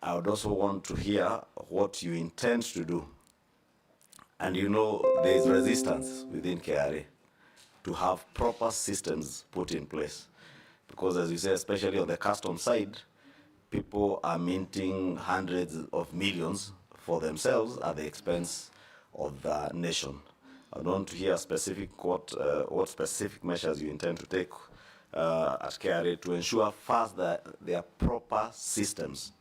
I would also want to hear what you intend to do. And you know, there is resistance within KRA to have proper systems put in place. Because as you say, especially on the custom side, people are minting hundreds of millions for themselves at the expense of the nation. I want to hear what specific measures you intend to take at KRA to ensure first that there are proper systems.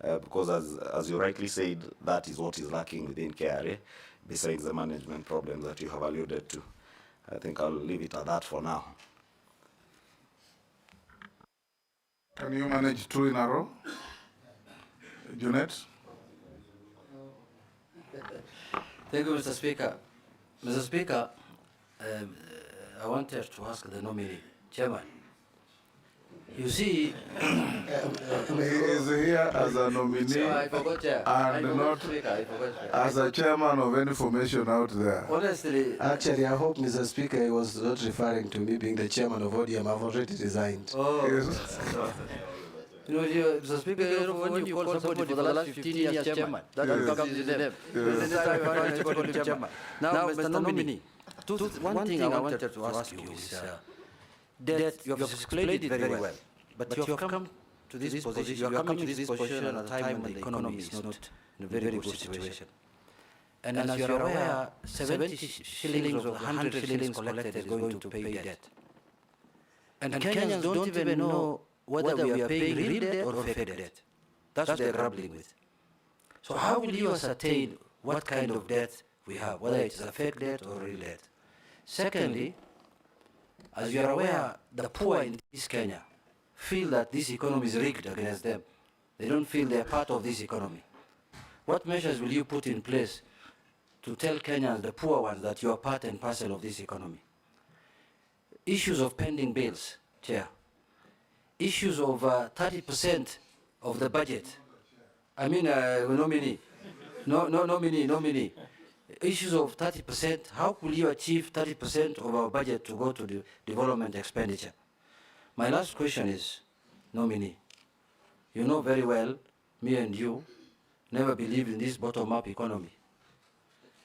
Because as you rightly said, that is what is lacking within KRA, besides the management problems that you have alluded to. I think I'll leave it at that for now. Can you manage two in a row? Junet? Thank you, Mr. Speaker. Mr. Speaker, I wanted to ask the nominee, Chairman. You see, He is here as a nominee I forgot, Chair. and not Speaker, I forgot, Chair. as a chairman of any formation out there. Honestly, Actually, I hope, Mr. Speaker, he was not referring to me being the chairman of ODM. I've already resigned. Yes. you know, Mr. Speaker, when you call somebody for the last 15 years chairman, that becomes his name. This time I find call him chairman. Now, Mr. Nominee, one thing I wanted to ask you is that you have explained it very well, but you have come to this position, you are coming to this position at a time when the economy is not in a very good situation. And as you are aware, 70 shillings of 100 shillings collected is going to pay debt. And Kenyans don't even know whether we are paying real debt or fake debt. That's what they're grappling with. So how will you ascertain what kind of debt we have, whether it's a fake debt or real debt? Secondly, as you are aware, the poor in this Kenya feel that this economy is rigged against them. They don't feel they're part of this economy. What measures will you put in place to tell Kenyans, the poor ones, that you are part and parcel of this economy? Issues of pending bills, Chair. Issues of 30% of the budget. I mean, nominee. Nominee. Issues of 30%. How will you achieve 30% of our budget to go to the development expenditure? My last question is, nominee, you know very well, me and you never believed in this bottom-up economy.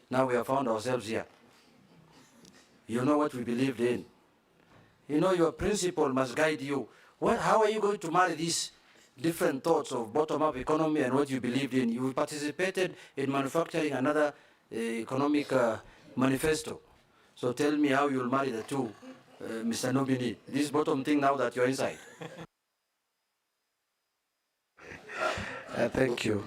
Now we have found ourselves here. You know what we believed in. You know your principle must guide you. How are you going to marry these different thoughts of bottom-up economy and what you believed in? You participated in manufacturing another economic manifesto. So tell me how you'll marry the two, Mr. Nominee. This bottom thing now that you're inside. Thank you.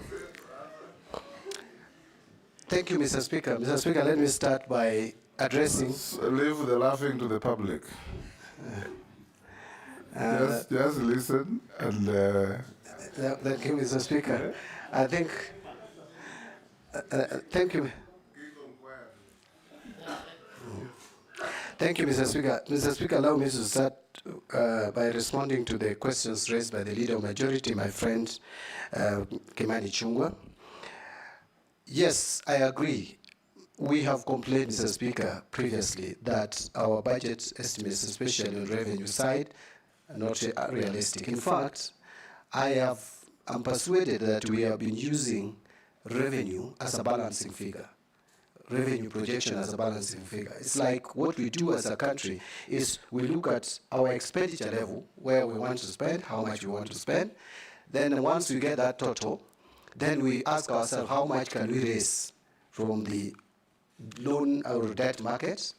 Thank you, Mr. Speaker. Mr. Speaker, let me start by addressing... Leave the laughing to the public. Just listen and... Thank you, Mr. Speaker. I think... thank you. Thank you, Mr. Speaker. Mr. Speaker, allow me to start by responding to the questions raised by the Leader of Majority, my friend Kimani Chungwa. Yes, I agree. We have complained, Mr. Speaker, previously that our budget estimates, especially on the revenue side, are not realistic. In fact, I'm persuaded that we have been using revenue as a balancing figure. Revenue projection as a balancing figure. It's like what we do as a country is we look at our expenditure level, where we want to spend, how much we want to spend. Then once we get that total, then we ask ourselves how much can we raise from the loan or debt market,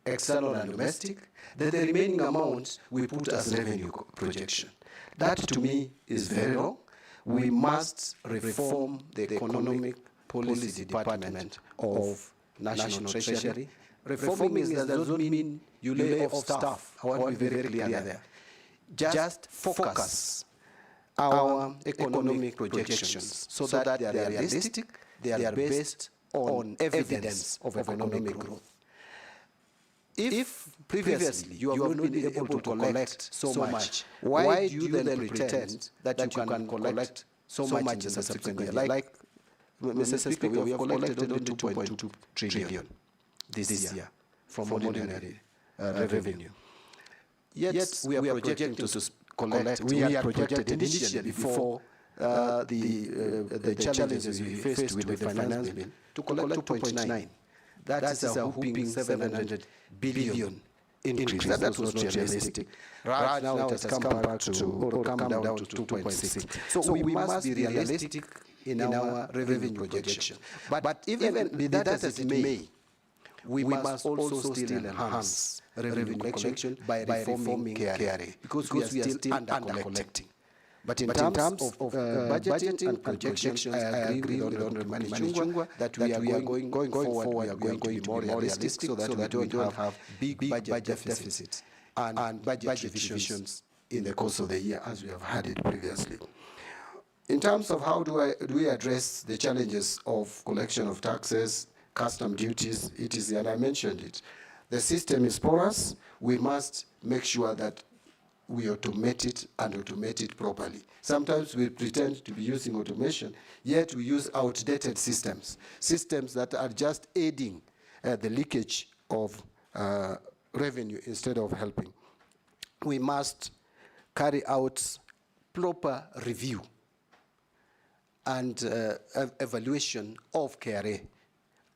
external and domestic. Then the remaining amount we put as revenue projection. That to me is very wrong. We must reform the economic policy department of National Treasury. Reforming does not mean you lay off staff. I want to be very clear there. Just focus our economic projections so that they are realistic, they are based on evidence of economic growth. If previously you have not been able to collect so much, why do you then pretend that you can collect so much in the subsequent year? Like Mr. Speaker, we have collected only 2.2 trillion this year from ordinary revenue. Yet we are projecting to collect, we are projected initially before the challenges we faced with the finance bill to collect 2.9. That is a whopping 700 billion increase. That was not realistic. Right now it has come back to, or come down to 2.6. So we must be realistic in our revenue projection. But even be that as it may, we must also still enhance revenue collection by reforming KRA, because we are still under-collecting. But in terms of budgeting and projections, I agree with Honorable Chungwa that we are going forward, we are going to be more realistic so that we don't have big budget deficits and budget revisions in the course of the year, as we have had it previously. In terms of how do we address the challenges of collection of taxes, custom duties, etc., and I mentioned it. The system is porous. We must make sure that we automate it and automate it properly. Sometimes we pretend to be using automation, yet we use outdated systems that are just aiding the leakage of revenue instead of helping. We must carry out proper review and evaluation of KRA.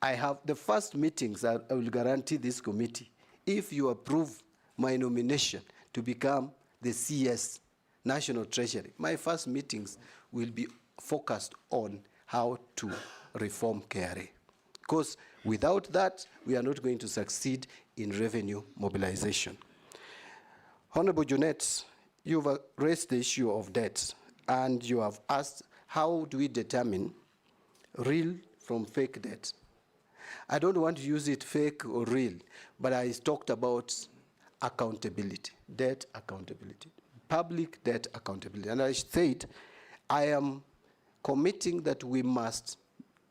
I have the first meetings, I will guarantee this committee, if you approve my nomination to become the CS, National Treasury, my first meetings will be focused on how to reform KRA. Because without that, we are not going to succeed in revenue mobilization. Honorable Junet, you've raised the issue of debt, and you have asked, how do we determine real from fake debt? I don't want to use it fake or real, but I talked about accountability, debt accountability, public debt accountability. And I said, I am committing that we must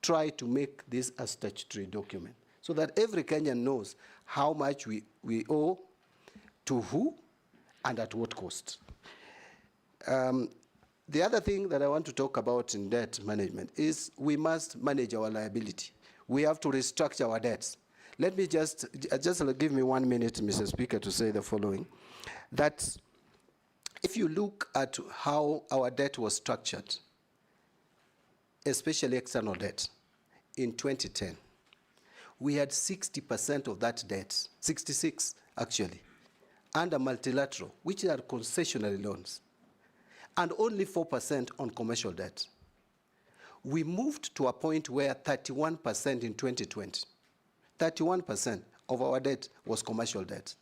try to make this a statutory document so that every Kenyan knows how much we owe, to who, and at what cost. The other thing that I want to talk about in debt management is we must manage our liability. We have to restructure our debts. Let me just give me 1 minute, Mr. Speaker, to say the following, that if you look at how our debt was structured, especially external debt, in 2010, we had 60% of that debt, 66 actually, under multilateral, which are concessionary loans, and only 4% on commercial debt. We moved to a point where 31% in 2020, 31% of our debt was commercial debt.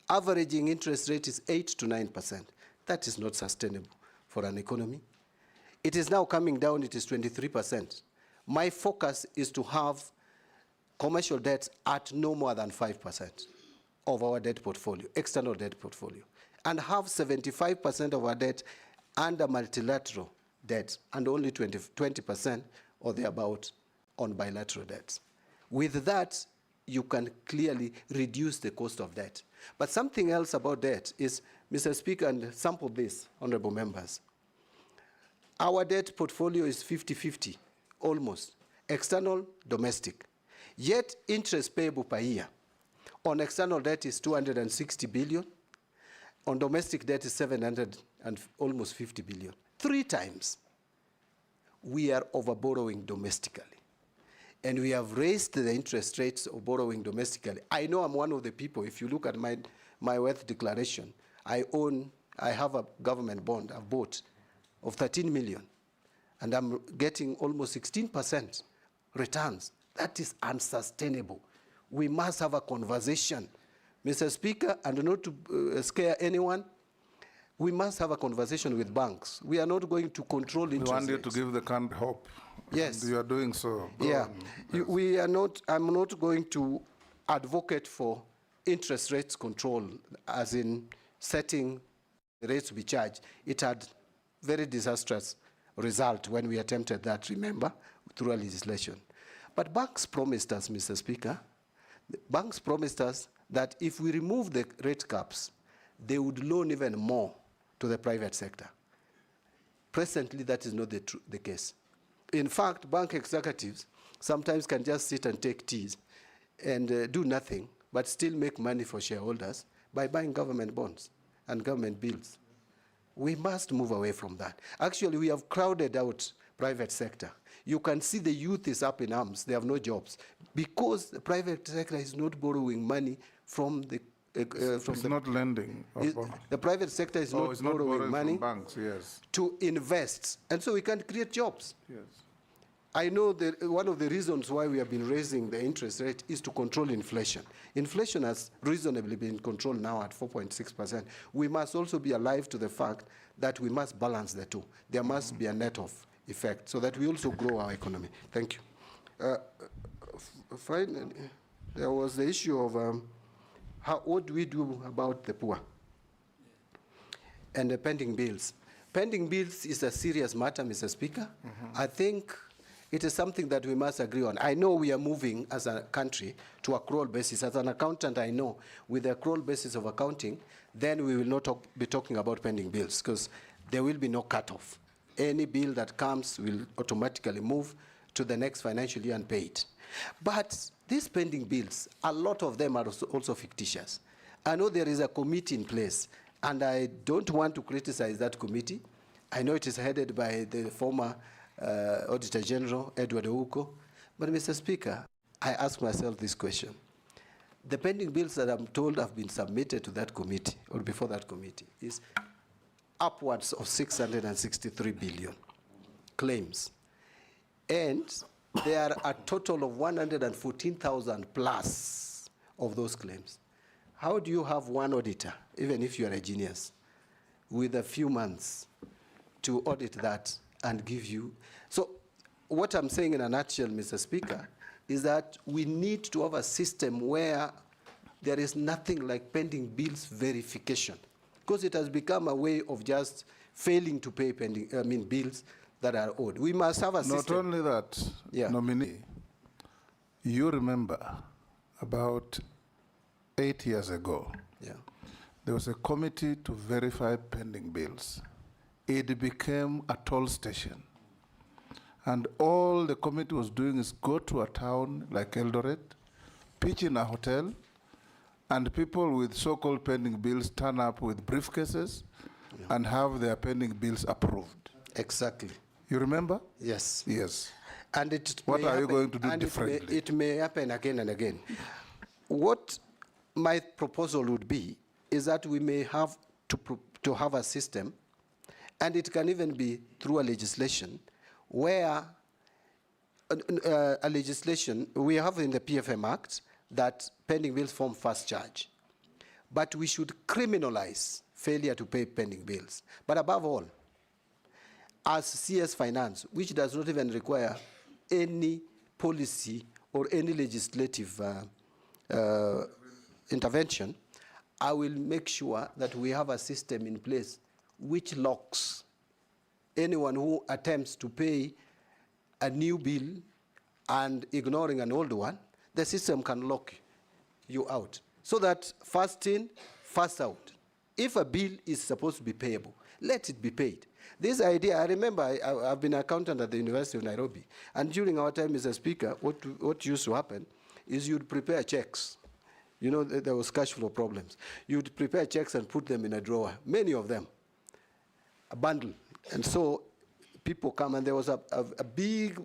Averaging interest rate is 8 to 9%. That is not sustainable for an economy. It is now coming down, it is 23%. My focus is to have commercial debt at no more than 5% of our debt portfolio, external debt portfolio, and have 75% of our debt under multilateral debt and only 20% or thereabout on bilateral debts. With that, you can clearly reduce the cost of debt. But something else about debt is, Mr. Speaker, and sample this, honorable members, our debt portfolio is 50-50, almost, external, domestic. Yet interest payable per year on external debt is 260 billion, on domestic debt is 700 and almost 50 billion. 3 times we are over-borrowing domestically. And we have raised the interest rates of borrowing domestically. I know I'm one of the people, if you look at my wealth declaration, I have a government bond I've bought of 13 million, and I'm getting almost 16% returns. That is unsustainable. We must have a conversation, Mr. Speaker, and not to scare anyone. We must have a conversation with banks. We are not going to control interest rates. We want you to give the country hope. Yes. And you are doing so. Yeah. Yes. We are not, I'm not going to advocate for interest rates control, as in setting the rates to be charged. It had very disastrous result when we attempted that, remember, through a legislation. But banks promised us, Mr. Speaker, banks promised us that if we remove the rate caps, they would loan even more to the private sector. Presently, that is not the case. In fact, bank executives sometimes can just sit and take teas and do nothing, but still make money for shareholders by buying government bonds and government bills. We must move away from that. Actually, we have crowded out private sector. You can see the youth is up in arms. They have no jobs because the private sector is not borrowing money from the it's not lending. The private sector is not borrowing money from banks, yes. to invest, and so we can't create jobs. Yes. I know that one of the reasons why we have been raising the interest rate is to control inflation. Inflation has reasonably been controlled now at 4.6%. We must also be alive to the fact that we must balance the two. There must be a net-off effect so that we also grow our economy. Thank you. Finally, there was the issue of what do we do about the poor and the pending bills. Pending bills is a serious matter, Mr. Speaker. I think it is something that we must agree on. I know we are moving as a country to accrual basis. As an accountant, I know with the accrual basis of accounting, then we will not be talking about pending bills because there will be no cutoff. Any bill that comes will automatically move to the next financial year and pay it. But these pending bills, a lot of them are also fictitious. I know there is a committee in place, and I don't want to criticize that committee. I know it is headed by the former Auditor General, Edward Ouko. But Mr. Speaker, I ask myself this question. The pending bills that I'm told have been submitted to that committee, or before that committee, is upwards of 663 billion claims. And there are a total of 114,000 plus of those claims. How do you have one auditor, even if you are a genius, with a few months to audit that and give you? So what I'm saying in a nutshell, Mr. Speaker, is that we need to have a system where there is nothing like pending bills verification, because it has become a way of just failing to pay bills that are owed. We must have a system. Not only that, nominee, you remember about 8 years ago, there was a committee to verify pending bills. It became a toll station. And all the committee was doing is go to a town like Eldoret, pitch in a hotel, and people with so-called pending bills turn up with briefcases and have their pending bills approved. Exactly. You remember? Yes. Yes. And it what are you going to do differently? It may happen again and again. What my proposal would be is that we may have to have a system, and it can even be through a legislation, where a legislation, we have in the PFM Act that pending bills form first charge. But we should criminalize failure to pay pending bills. But above all, as CS Finance, which does not even require any policy or any legislative intervention, I will make sure that we have a system in place which locks anyone who attempts to pay a new bill and ignoring an old one. The system can lock you out, so that first in, first out. If a bill is supposed to be payable, let it be paid. This idea, I remember I've been an accountant at the University of Nairobi, and during our time, Mr. Speaker, what used to happen is you'd prepare checks. You know, there was cash flow problems. You'd prepare checks and put them in a drawer, many of them, a bundle. And so people come, and there was a big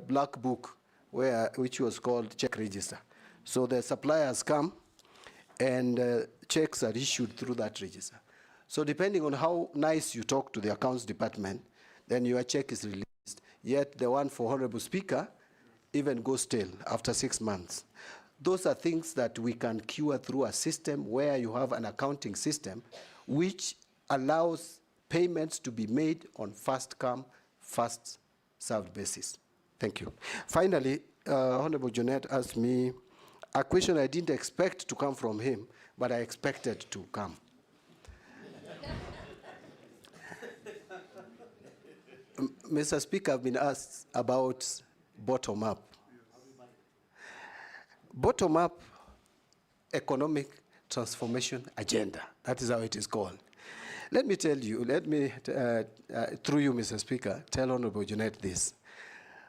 black book which was called check register. So the suppliers come, and checks are issued through that register. So depending on how nice you talk to the accounts department, then your check is released. Yet the one for Honorable Speaker even goes stale after 6 months. Those are things that we can cure through a system where you have an accounting system which allows payments to be made on first come, first served basis. Thank you. Finally, Honorable Jonet asked me a question I didn't expect to come from him, but I expected to come. Mr. Speaker, I've been asked about bottom-up. Bottom-up economic transformation agenda. That is how it is called. Let me tell you, through you, Mr. Speaker, tell Honorable Jonet this,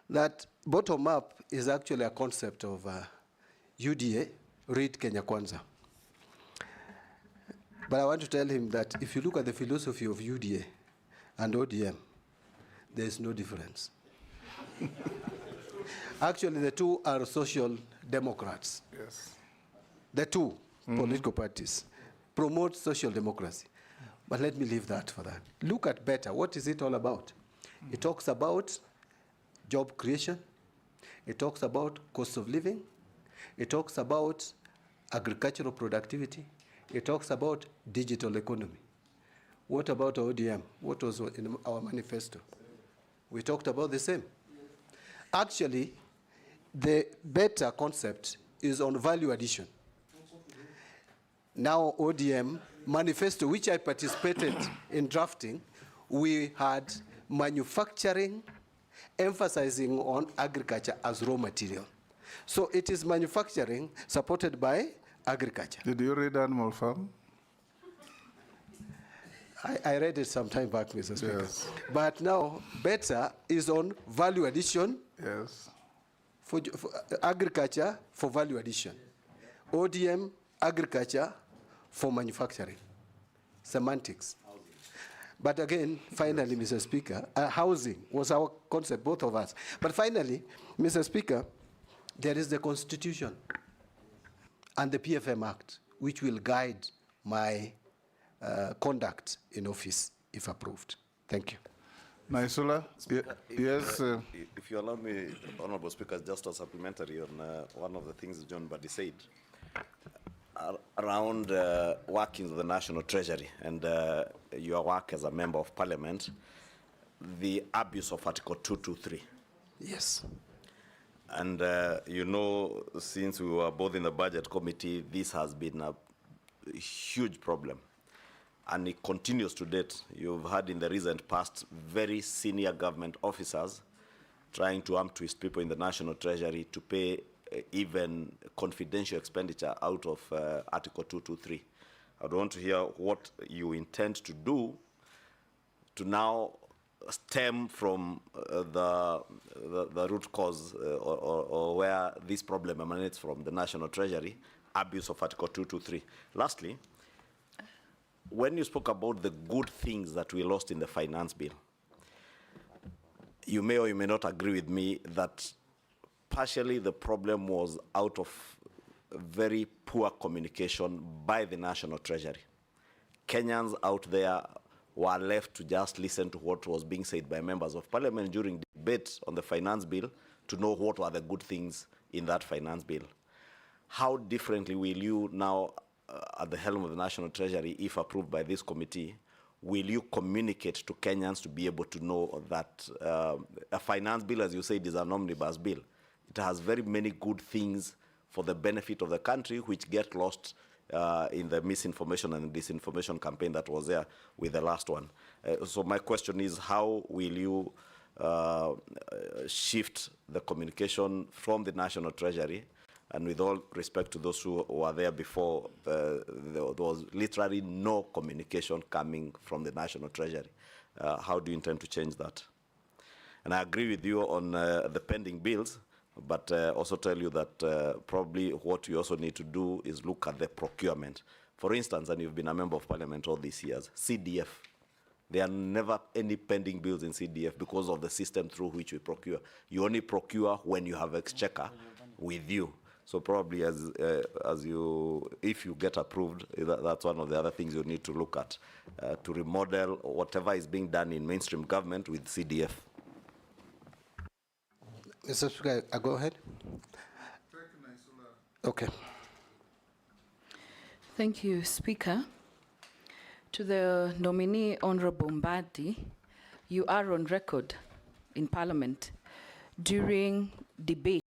that bottom-up is actually a concept of UDA, Read Kenya Kwanza. But I want to tell him that if you look at the philosophy of UDA and ODM, there is no difference. Actually, the two are social democrats. Yes. The two political parties promote social democracy. But let me leave that for that. Look at better. What is it all about? It talks about job creation. It talks about cost of living. It talks about agricultural productivity. It talks about digital economy. What about ODM? What was in our manifesto? We talked about the same. Actually, the better concept is on value addition. Now, ODM manifesto, which I participated in drafting, we had manufacturing, emphasizing on agriculture as raw material. So it is manufacturing supported by agriculture. Did you read Animal Farm? I read it some time back, Mr. Speaker. Yes. But now, better is on value addition. Yes. For agriculture for value addition. ODM, agriculture for manufacturing. Semantics. But again, finally, Mr. Speaker, housing was our concept, both of us. But finally, Mr. Speaker, there is the Constitution and the PFM Act, which will guide my conduct in office, if approved. Thank you. Naisula? Yes. If you allow me, Honorable Speaker, just a supplementary on one of the things John Mbadi said around working with the National Treasury and your work as a member of Parliament, the abuse of Article 223. Yes. And you know, since we were both in the Budget Committee, this has been a huge problem. And it continues to date. You've had in the recent past very senior government officers trying to twist people in the National Treasury to pay even confidential expenditure out of Article 223. I'd want to hear what you intend to do to now stem from the root cause or where this problem emanates from the National Treasury, abuse of Article 223. Lastly, when you spoke about the good things that we lost in the finance bill, you may or you may not agree with me that partially the problem was out of very poor communication by the National Treasury. Kenyans out there were left to just listen to what was being said by members of Parliament during debate on the finance bill to know what were the good things in that finance bill. How differently will you now, at the helm of the National Treasury, if approved by this committee, will you communicate to Kenyans to be able to know that a finance bill, as you said, is an omnibus bill? It has very many good things for the benefit of the country, which get lost in the misinformation and disinformation campaign that was there with the last one. So my question is, how will you shift the communication from the National Treasury? And with all respect to those who were there before, there was literally no communication coming from the National Treasury. How do you intend to change that? And I agree with you on the pending bills, but also tell you that probably what you also need to do is look at the procurement. For instance, and you've been a member of Parliament all these years, CDF. There are never any pending bills in CDF because of the system through which we procure. You only procure when you have exchequer with you. So probably if you get approved, that's one of the other things you need to look at, to remodel whatever is being done in mainstream government with CDF. Mr. Speaker, go ahead. Okay. Thank you, Speaker. To the nominee, Honorable Mbadi, you are on record in Parliament during debate